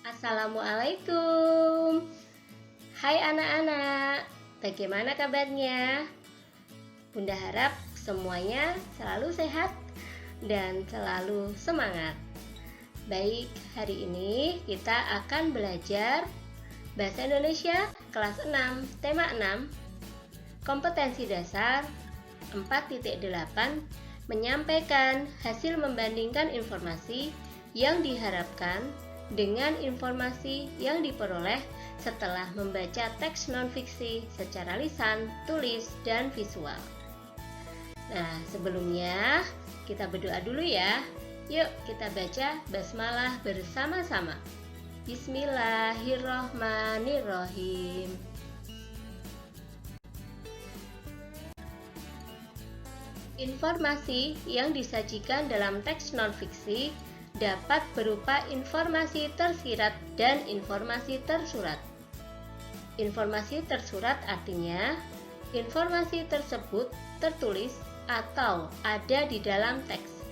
Assalamualaikum. Hai anak-anak, bagaimana kabarnya? Bunda harap semuanya selalu sehat dan selalu semangat. Baik, hari ini kita akan belajar Bahasa Indonesia kelas 6, tema 6, kompetensi dasar 4.8, menyampaikan hasil membandingkan informasi yang diharapkan dengan informasi yang diperoleh setelah membaca teks non-fiksi secara lisan, tulis, dan visual. Nah, sebelumnya kita berdoa dulu ya. Yuk kita baca basmalah bersama-sama. Bismillahirrohmanirrohim. Informasi yang disajikan dalam teks non-fiksi dapat berupa informasi tersirat dan informasi tersurat. Informasi tersurat artinya informasi tersebut tertulis atau ada di dalam teks.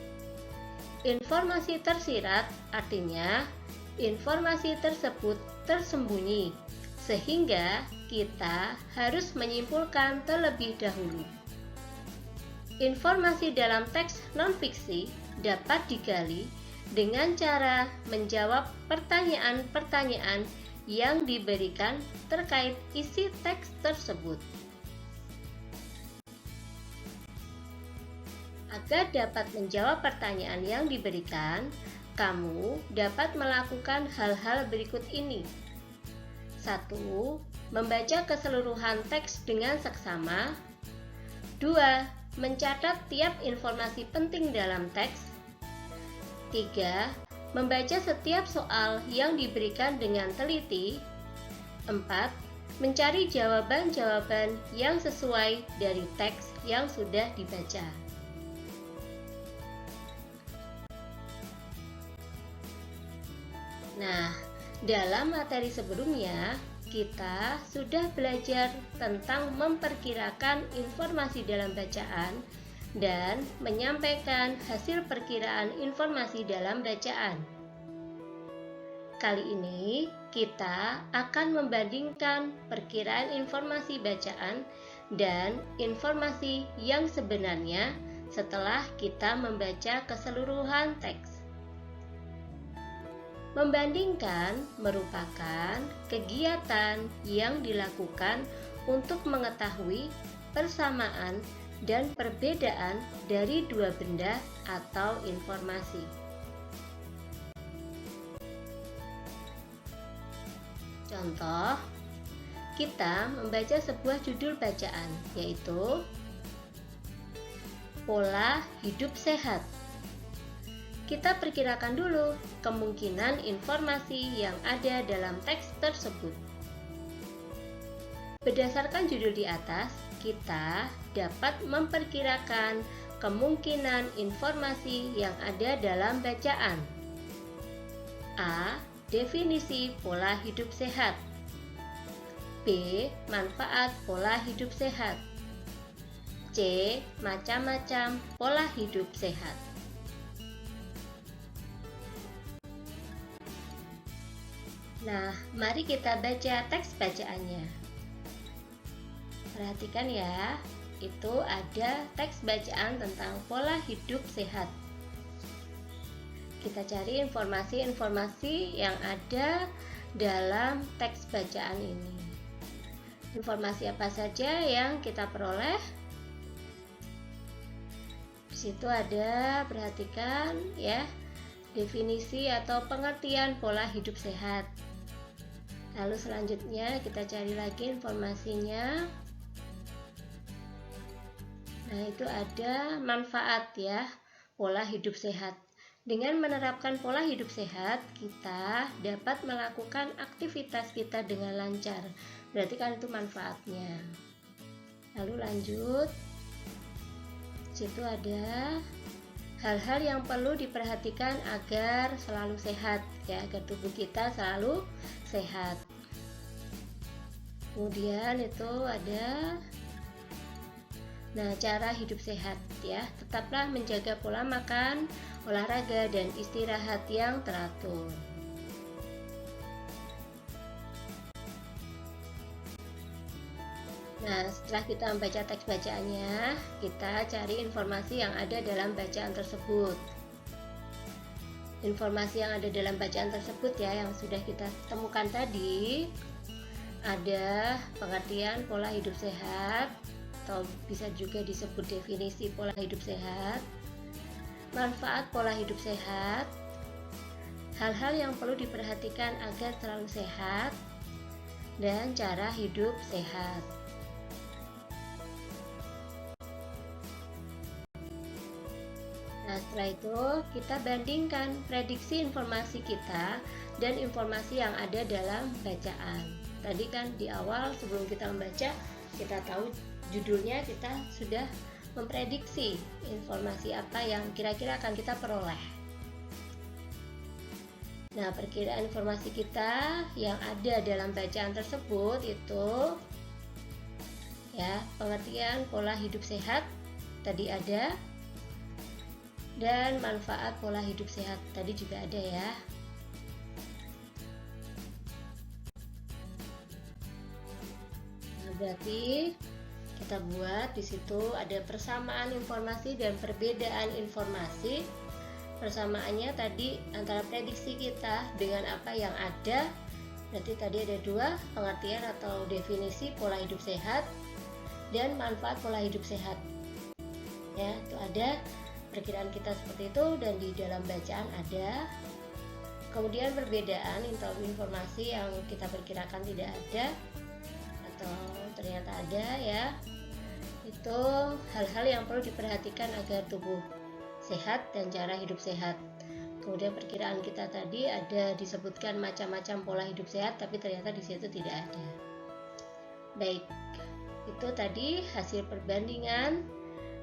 Informasi tersirat artinya informasi tersebut tersembunyi, sehingga kita harus menyimpulkan terlebih dahulu. Informasi dalam teks non-fiksi dapat digali dengan cara menjawab pertanyaan-pertanyaan yang diberikan terkait isi teks tersebut. Agar dapat menjawab pertanyaan yang diberikan, kamu dapat melakukan hal-hal berikut ini. 1. Membaca keseluruhan teks dengan seksama. 2. Mencatat tiap informasi penting dalam teks. 3. Membaca setiap soal yang diberikan dengan teliti. 4. Mencari jawaban-jawaban yang sesuai dari teks yang sudah dibaca. Nah, dalam materi sebelumnya, kita sudah belajar tentang memperkirakan informasi dalam bacaan dan menyampaikan hasil perkiraan informasi dalam bacaan. Kali ini kita akan membandingkan perkiraan informasi bacaan dan informasi yang sebenarnya setelah kita membaca keseluruhan teks. Membandingkan merupakan kegiatan yang dilakukan untuk mengetahui persamaan dan perbedaan dari dua benda atau informasi. Contoh, kita membaca sebuah judul bacaan, yaitu Pola Hidup Sehat. Kita perkirakan dulu kemungkinan informasi yang ada dalam teks tersebut. Berdasarkan judul di atas, kita dapat memperkirakan kemungkinan informasi yang ada dalam bacaan. A. Definisi pola hidup sehat. B. Manfaat pola hidup sehat. C. Macam-macam pola hidup sehat. Nah, mari kita baca teks bacaannya. Perhatikan ya, itu ada teks bacaan tentang pola hidup sehat. Kita cari informasi-informasi yang ada dalam teks bacaan ini. Informasi apa saja yang kita peroleh? Di situ ada, perhatikan ya, definisi atau pengertian pola hidup sehat. Lalu selanjutnya kita cari lagi informasinya. Nah, itu ada manfaat ya, pola hidup sehat. Dengan menerapkan pola hidup sehat, kita dapat melakukan aktivitas kita dengan lancar. Berarti kan itu manfaatnya. Lalu lanjut. Situ ada hal-hal yang perlu diperhatikan agar selalu sehat ya, agar tubuh kita selalu sehat. Kemudian itu ada cara hidup sehat ya. Tetaplah menjaga pola makan, olahraga dan istirahat yang teratur. Nah, setelah kita membaca teks bacaannya, kita cari informasi yang ada dalam bacaan tersebut. Informasi yang ada dalam bacaan tersebut ya, yang sudah kita temukan tadi, ada pengertian pola hidup sehat, atau bisa juga disebut definisi pola hidup sehat, manfaat pola hidup sehat, hal-hal yang perlu diperhatikan agar selalu sehat, dan cara hidup sehat. Nah, setelah itu kita bandingkan prediksi informasi kita dan informasi yang ada dalam bacaan. Tadi kan di awal sebelum kita membaca, kita tahu judulnya, kita sudah memprediksi informasi apa yang kira-kira akan kita peroleh. Nah, perkiraan informasi kita yang ada dalam bacaan tersebut itu ya, pengertian pola hidup sehat tadi ada, dan manfaat pola hidup sehat tadi juga ada ya. Nah, berarti kita buat di situ ada persamaan informasi dan perbedaan informasi. Persamaannya tadi antara prediksi kita dengan apa yang ada. Berarti tadi ada dua, pengertian atau definisi pola hidup sehat dan manfaat pola hidup sehat. Ya, itu ada perkiraan kita seperti itu, dan di dalam bacaan ada. Kemudian perbedaan informasi yang kita perkirakan tidak ada atau ternyata ada ya. Itu hal-hal yang perlu diperhatikan agar tubuh sehat dan cara hidup sehat. Kemudian perkiraan kita tadi ada disebutkan macam-macam pola hidup sehat, tapi ternyata di situ tidak ada. Baik, itu tadi hasil perbandingan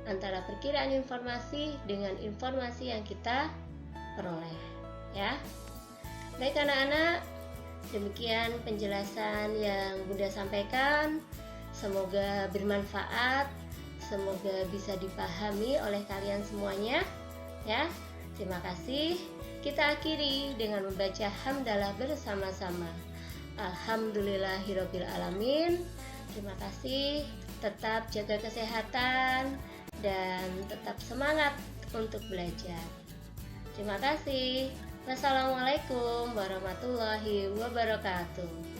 antara perkiraan informasi dengan informasi yang kita peroleh ya. Baik anak-anak, demikian penjelasan yang Bunda sampaikan. Semoga bermanfaat, semoga bisa dipahami oleh kalian semuanya ya. Terima kasih. Kita akhiri dengan membaca hamdalah bersama-sama. Alhamdulillahirabbil alamin. Terima kasih. Tetap jaga kesehatan dan tetap semangat untuk belajar. Terima kasih. Wassalamualaikum warahmatullahi wabarakatuh.